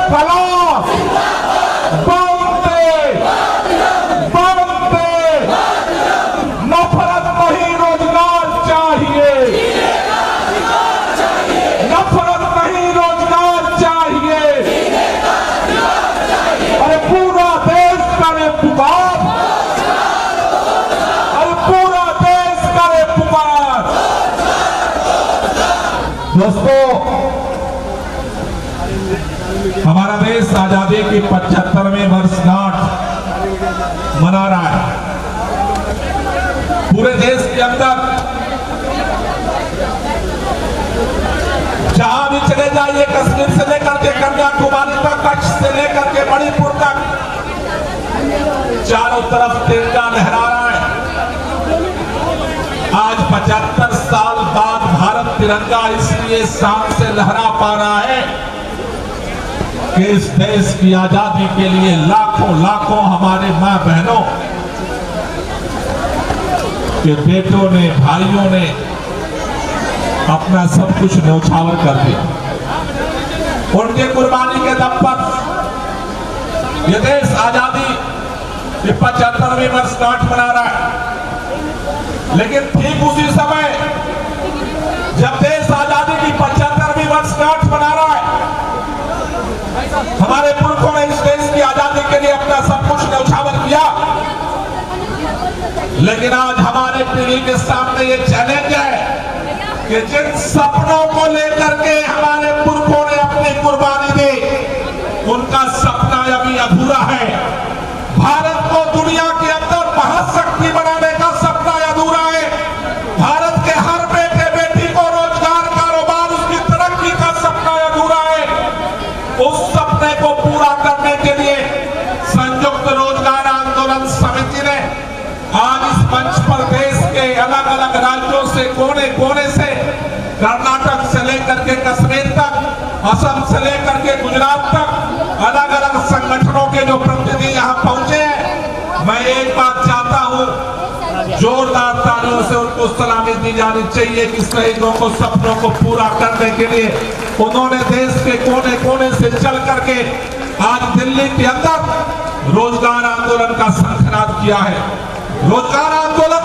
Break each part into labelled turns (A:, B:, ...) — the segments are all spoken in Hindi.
A: खिलाफ बनते बनते नफरत नहीं रोजगार चाहिए, नफरत नहीं रोजगार चाहिए। अरे पूरा देश करे पुकार, अरे पूरा देश करे पुकार। दोस्तों, हमारा देश आजादी की 75वें वर्षगांठ मना रहा है। पूरे देश के अंदर जहां भी चले जाइए, कश्मीर से लेकर के कन्याकुमारी तक, कच्छ से लेकर के मणिपुर तक, चारों तरफ तिरंगा लहरा रहा है। आज 75 साल बाद भारत तिरंगा इसलिए शान से लहरा पा रहा है कि इस देश की आजादी के लिए लाखों लाखों हमारे मां बहनों के बेटों ने, भाइयों ने अपना सब कुछ न्यौछावर कर दिया। उनके कुर्बानी के दम पर यह देश आजादी की 75वीं वर्षगांठ मना रहा है। लेकिन ठीक उसी समय जब देश आजादी की 75वीं वर्षगांठ मना रहा है, हमारे पुरखों ने इस देश की आजादी के लिए अपना सब कुछ न्यौछावर किया। लेकिन आज हमारे पीढ़ी के सामने ये चैलेंज है कि जिन सपनों को लेकर के हमारे पुरखों ने अपनी कुर्बानी दी, उनका सपना अभी अधूरा है। भारत को दुनिया के अंदर महाशक्ति बनाने का सपना अधूरा है। भारत के हर बेटे बेटी को रोजगार, कारोबार, उसकी तरक्की का सपना अधूरा है। उस सपने को पूरा करने के लिए संयुक्त रोजगार आंदोलन समिति ने आज इस मंच पर देश के अलग अलग राज्यों से, कोने कोने से, कर्नाटक से लेकर के कश्मीर तक, असम से लेकर के गुजरात तक अलग अलग संगठनों के जो प्रतिनिधि यहाँ पहुंचे हैं, मैं एक बात चाहता हूँ, जोरदार तालियों से उनको सलामी दी जानी चाहिए कि शहीदों को सपनों को पूरा करने के लिए उन्होंने देश के कोने कोने से चल करके आज दिल्ली के अंदर रोजगार आंदोलन का शंखनाद किया है। रोजगार आंदोलन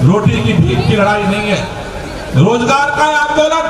A: रोटी की भीख की लड़ाई नहीं है। रोजगार का आंदोलन